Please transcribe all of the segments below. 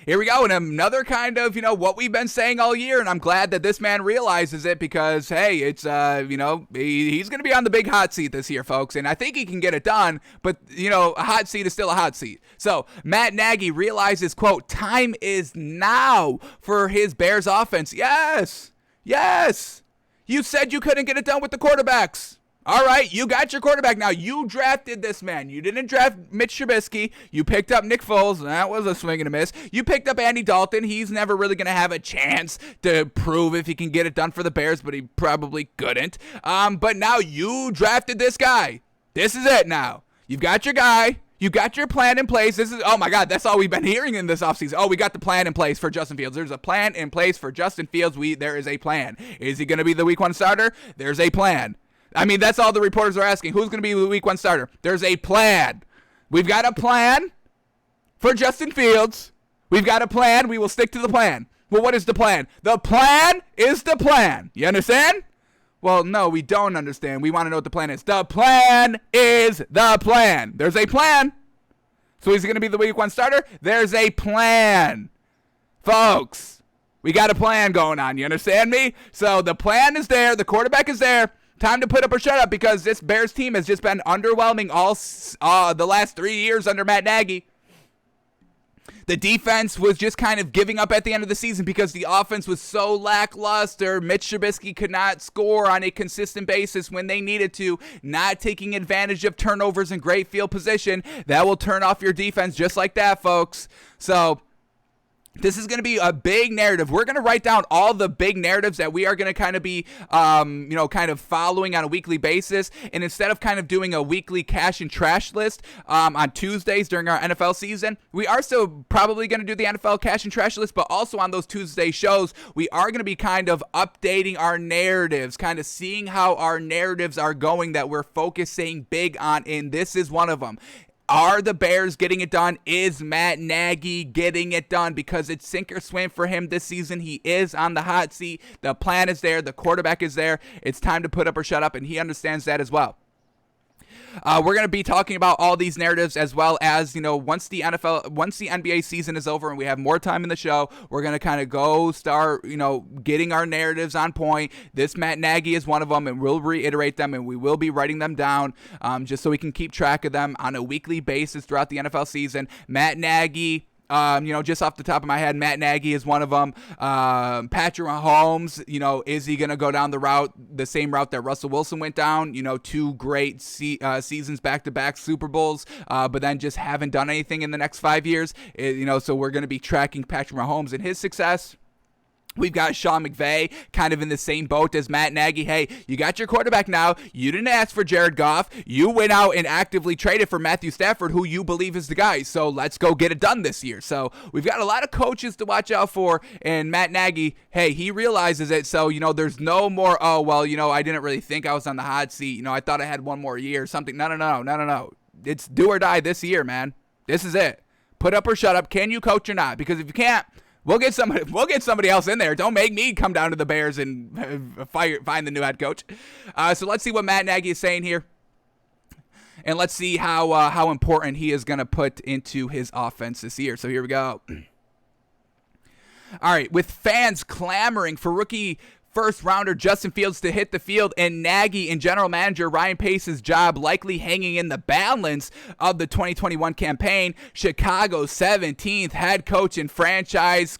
here we go. And another kind of, what we've been saying all year. And I'm glad that this man realizes it because, hey, it's, he's going to be on the big hot seat this year, folks. And I think he can get it done. But, a hot seat is still a hot seat. So Matt Nagy realizes, quote, time is now for his Bears offense. Yes. You said you couldn't get it done with the quarterbacks. All right, you got your quarterback now. You drafted this man. You didn't draft Mitch Trubisky. You picked up Nick Foles. That was a swing and a miss. You picked up Andy Dalton. He's never really going to have a chance to prove if he can get it done for the Bears, but he probably couldn't. But now you drafted this guy. This is it now. You've got your guy. You got your plan in place. This is, oh my God, that's all we've been hearing in this offseason. Oh, we got the plan in place for Justin Fields. There's a plan in place for Justin Fields. There is a plan. Is he going to be the week 1 starter? There's a plan. I mean, that's all the reporters are asking. Who's going to be the week 1 starter? There's a plan. We've got a plan for Justin Fields. We've got a plan. We will stick to the plan. Well, what is the plan? The plan is the plan. You understand? Well, no, we don't understand. We want to know what the plan is. The plan is the plan. There's a plan. So is he going to be the week 1 starter? There's a plan. Folks, we got a plan going on. You understand me? So the plan is there. The quarterback is there. Time to put up or shut up because this Bears team has just been underwhelming all the last 3 years under Matt Nagy. The defense was just kind of giving up at the end of the season because the offense was so lackluster. Mitch Trubisky could not score on a consistent basis when they needed to, not taking advantage of turnovers and great field position. That will turn off your defense just like that, folks. So this is going to be a big narrative. We're going to write down all the big narratives that we are going to kind of be, kind of following on a weekly basis. And instead of kind of doing a weekly cash and trash list on Tuesdays during our NFL season, we are still probably going to do the NFL cash and trash list. But also on those Tuesday shows, we are going to be kind of updating our narratives, kind of seeing how our narratives are going that we're focusing big on. And this is one of them. Are the Bears getting it done? Is Matt Nagy getting it done? Because it's sink or swim for him this season. He is on the hot seat. The plan is there. The quarterback is there. It's time to put up or shut up, and he understands that as well. We're going to be talking about all these narratives as well as, once the NBA season is over and we have more time in the show, we're going to kind of start, getting our narratives on point. This Matt Nagy is one of them, and we'll reiterate them, and we will be writing them down just so we can keep track of them on a weekly basis throughout the NFL season. Matt Nagy, just off the top of my head, Matt Nagy is one of them. Patrick Mahomes, is he going to go down the same route that Russell Wilson went down? 2 great seasons back-to-back Super Bowls, but then just haven't done anything in the next 5 years. So we're going to be tracking Patrick Mahomes and his success. We've got Sean McVay kind of in the same boat as Matt Nagy. Hey, you got your quarterback now. You didn't ask for Jared Goff. You went out and actively traded for Matthew Stafford, who you believe is the guy. So let's go get it done this year. So we've got a lot of coaches to watch out for. And Matt Nagy, hey, he realizes it. So, there's no more, I didn't really think I was on the hot seat. I thought I had 1 more year or something. No. It's do or die this year, man. This is it. Put up or shut up. Can you coach or not? Because if you can't, We'll get somebody else in there. Don't make me come down to the Bears and find the new head coach. So let's see what Matt Nagy is saying here. And let's see how important he is going to put into his offense this year. So here we go. All right, with fans clamoring for rookie first-rounder Justin Fields to hit the field and Nagy and general manager Ryan Pace's job likely hanging in the balance of the 2021 campaign, Chicago's 17th head coach and franchise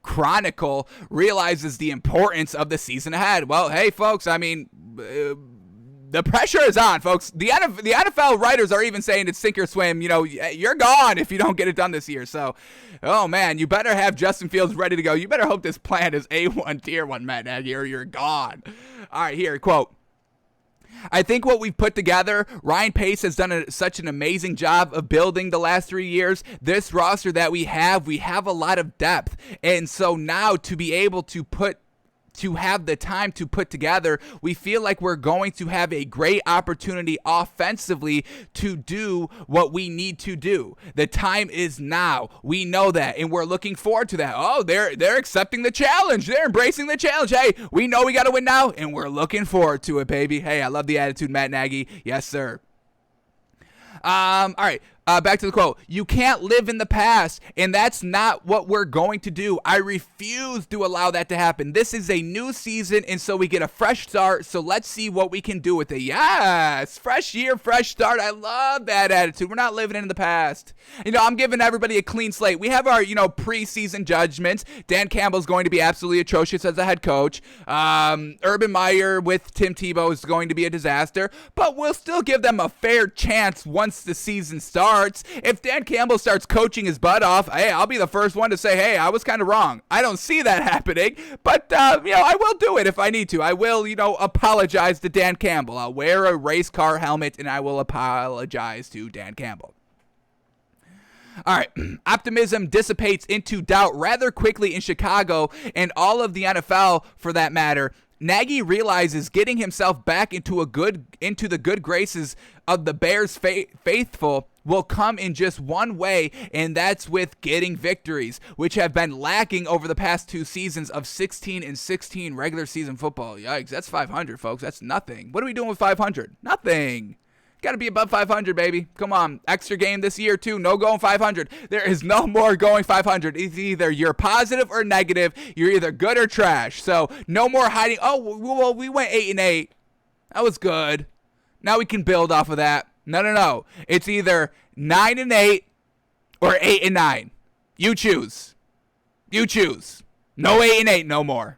chronicle realizes the importance of the season ahead. Well, hey, folks, the pressure is on, folks. The NFL writers are even saying it's sink or swim. You're gone if you don't get it done this year. So, oh, man, you better have Justin Fields ready to go. You better hope this plan is A1, Tier 1, Matt Nagy, or you're gone. All right, here, quote. I think what we've put together, Ryan Pace has done such an amazing job of building the last 3 years. This roster that we have a lot of depth. And so now to be able to have the time to put together, we feel like we're going to have a great opportunity offensively to do what we need to do. The time is now. We know that, and we're looking forward to that. Oh, they're accepting the challenge. They're embracing the challenge. Hey, we know we got to win now, and we're looking forward to it, baby. Hey, I love the attitude, Matt Nagy. Yes, sir. All right. Back to the quote. You can't live in the past, and that's not what we're going to do. I refuse to allow that to happen. This is a new season, and so we get a fresh start, so let's see what we can do with it. Yes, fresh year, fresh start. I love that attitude. We're not living in the past. I'm giving everybody a clean slate. We have our, preseason judgments. Dan Campbell's going to be absolutely atrocious as a head coach. Urban Meyer with Tim Tebow is going to be a disaster, but we'll still give them a fair chance once the season starts. If Dan Campbell starts coaching his butt off, hey, I'll be the first one to say, hey, I was kind of wrong. I don't see that happening, but, I will do it if I need to. I will, apologize to Dan Campbell. I'll wear a race car helmet, and I will apologize to Dan Campbell. All right, optimism dissipates into doubt rather quickly in Chicago and all of the NFL for that matter. Nagy realizes getting himself back into the good graces of the Bears faithful will come in just one way, and that's with getting victories, which have been lacking over the past 2 seasons of 16-16 regular season football. Yikes, that's 500, folks. That's nothing. What are we doing with 500? Nothing. Got to be above 500, baby. Come on. Extra game this year, too. No going 500. There is no more going 500. It's either you're positive or negative. You're either good or trash. So no more hiding. Oh, well, we went 8-8. That was good. Now we can build off of that. No. It's either 9-8 or 8-9. You choose. No 8-8 no more.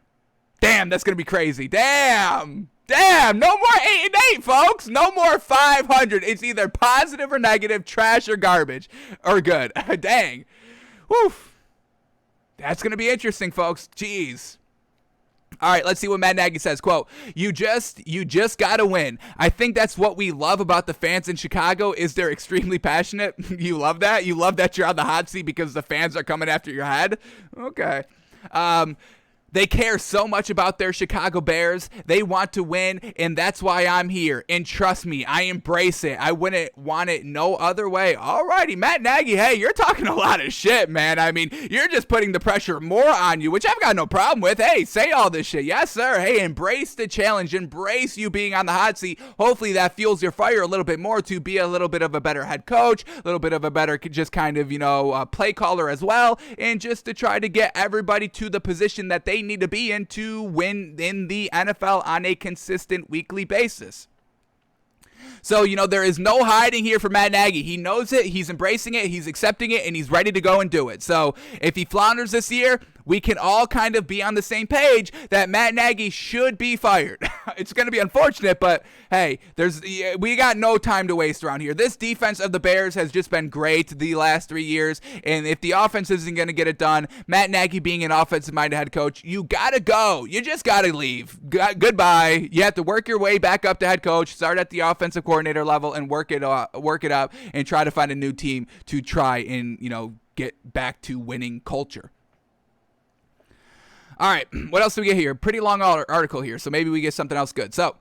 Damn, that's going to be crazy. Damn, no more 8-8, folks. No more 500. It's either positive or negative, trash or garbage, or good. Dang. Woof. That's going to be interesting, folks. Jeez. All right, let's see what Matt Nagy says. Quote, you just got to win. I think that's what we love about the fans in Chicago is they're extremely passionate. You love that? You love that you're on the hot seat because the fans are coming after your head? Okay. They care so much about their Chicago Bears. They want to win, and that's why I'm here. And trust me, I embrace it. I wouldn't want it no other way. All righty, Matt Nagy, hey, you're talking a lot of shit, man. I mean, you're just putting the pressure more on you, which I've got no problem with. Hey, say all this shit. Yes, sir. Hey, embrace the challenge. Embrace you being on the hot seat. Hopefully that fuels your fire a little bit more to be a little bit of a better head coach, a little bit of a better just kind of, play caller as well, and just to try to get everybody to the position that they need to be in to win in the NFL on a consistent weekly basis. So, there is no hiding here for Matt Nagy. He knows it, he's embracing it, he's accepting it, and he's ready to go and do it. So, if he flounders this year, we can all kind of be on the same page that Matt Nagy should be fired. It's going to be unfortunate, but hey, we got no time to waste around here. This defense of the Bears has just been great the last 3 years, and if the offense isn't going to get it done, Matt Nagy being an offensive-minded head coach, you got to go. You just got to leave. Goodbye. You have to work your way back up to head coach, start at the offensive coordinator level, and work it up, and try to find a new team to try and, get back to winning culture. All right, what else do we get here? Pretty long article here, so maybe we get something else good. So,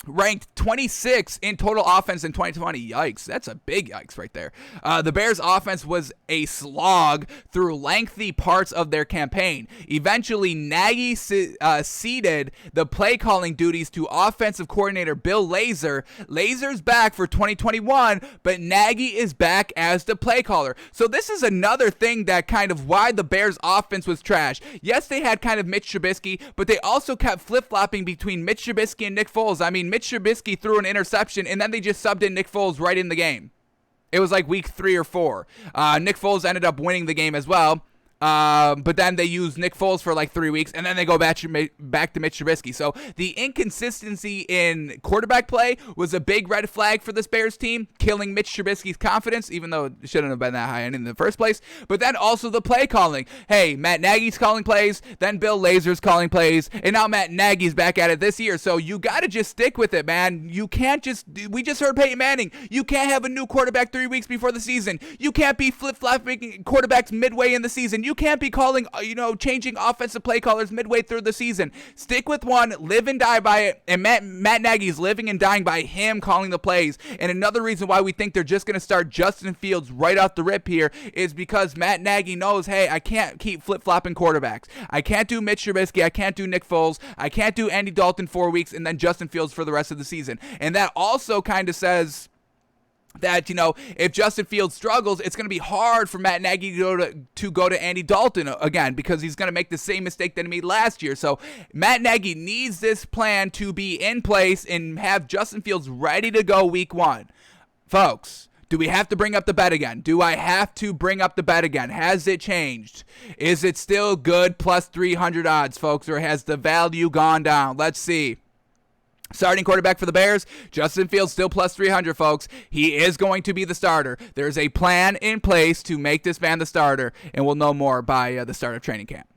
ranked 26 in total offense in 2020. Yikes, that's a big yikes right there. The Bears' offense was a slog through lengthy parts of their campaign. Eventually, Nagy ceded the play-calling duties to offensive coordinator Bill Lazor. Lazor's back for 2021, but Nagy is back as the play caller. So this is another thing that kind of why the Bears' offense was trash. Yes, they had kind of Mitch Trubisky, but they also kept flip-flopping between Mitch Trubisky and Nick Foles. I mean, Mitch Trubisky threw an interception, and then they just subbed in Nick Foles right in the game. It was like week 3 or 4. Nick Foles ended up winning the game as well. But then they use Nick Foles for like 3 weeks, and then they go back to Mitch Trubisky. So the inconsistency in quarterback play was a big red flag for this Bears team, killing Mitch Trubisky's confidence, even though it shouldn't have been that high in the first place. But then also the play calling. Hey, Matt Nagy's calling plays, then Bill Lazor's calling plays, and now Matt Nagy's back at it this year. So you got to just stick with it, man. You can't we just heard Peyton Manning. You can't have a new quarterback 3 weeks before the season. You can't be flip-flopping quarterbacks midway in the season. You can't be calling, changing offensive play callers midway through the season. Stick with one, live and die by it, and Matt Nagy's living and dying by him calling the plays. And another reason why we think they're just going to start Justin Fields right off the rip here is because Matt Nagy knows, hey, I can't keep flip-flopping quarterbacks. I can't do Mitch Trubisky. I can't do Nick Foles. I can't do Andy Dalton 4 weeks and then Justin Fields for the rest of the season. And that also kind of says, that, if Justin Fields struggles, it's going to be hard for Matt Nagy to go to Andy Dalton again, because he's going to make the same mistake that he made last year. So Matt Nagy needs this plan to be in place and have Justin Fields ready to go week 1. Folks, do we have to bring up the bet again? Do I have to bring up the bet again? Has it changed? Is it still good plus 300 odds, folks, or has the value gone down? Let's see. Starting quarterback for the Bears, Justin Fields still plus 300, folks. He is going to be the starter. There's a plan in place to make this man the starter, and we'll know more by the start of training camp.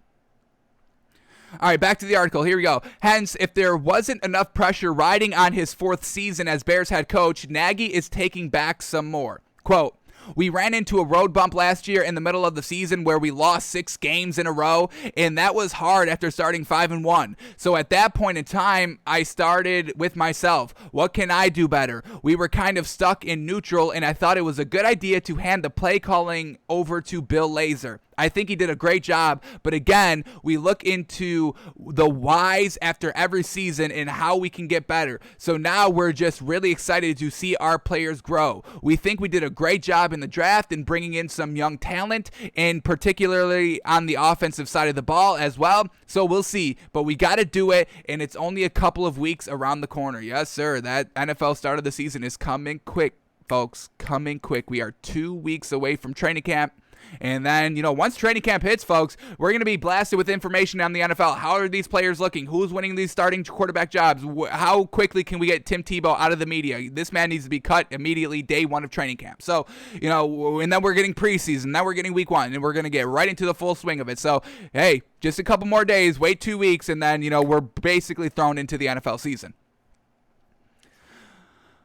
All right, back to the article. Here we go. Hence, if there wasn't enough pressure riding on his 4th season as Bears head coach, Nagy is taking back some more. Quote, "We ran into a road bump last year in the middle of the season where we lost 6 games in a row, and that was hard after starting 5-1. So at that point in time, I started with myself. What can I do better? We were kind of stuck in neutral, and I thought it was a good idea to hand the play calling over to Bill Lazor. I think he did a great job, but again, we look into the whys after every season and how we can get better. So now we're just really excited to see our players grow. We think we did a great job in the draft and bringing in some young talent, and particularly on the offensive side of the ball as well. So we'll see, but we got to do it, and it's only a couple of weeks around the corner." Yes, sir, that NFL start of the season is coming quick, folks, coming quick. We are 2 weeks away from training camp. And then, once training camp hits, folks, we're going to be blasted with information on the NFL. How are these players looking? Who's winning these starting quarterback jobs? How quickly can we get Tim Tebow out of the media? This man needs to be cut immediately day 1 of training camp. So, and then we're getting preseason. Then we're getting week 1, and we're going to get right into the full swing of it. So, hey, just a couple more days, wait 2 weeks, and then, we're basically thrown into the NFL season.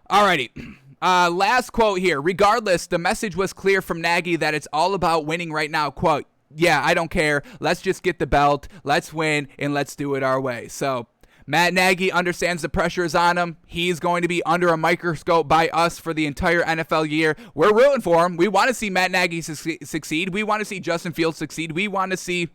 Alrighty. Last quote here. "Regardless, the message was clear from Nagy that it's all about winning right now." Quote, "Yeah, I don't care. Let's just get the belt. Let's win, and let's do it our way." So Matt Nagy understands the pressure is on him. He's going to be under a microscope by us for the entire NFL year. We're rooting for him. We want to see Matt Nagy succeed. We want to see Justin Fields succeed. We want to see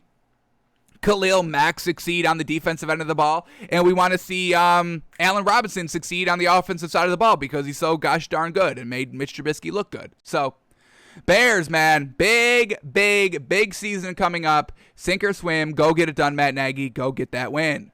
Khalil Mack succeed on the defensive end of the ball, and we want to see Allen Robinson succeed on the offensive side of the ball because he's so gosh darn good and made Mitch Trubisky look good. So, Bears, man, big season coming up. Sink or swim, go get it done, Matt Nagy. Go get that win.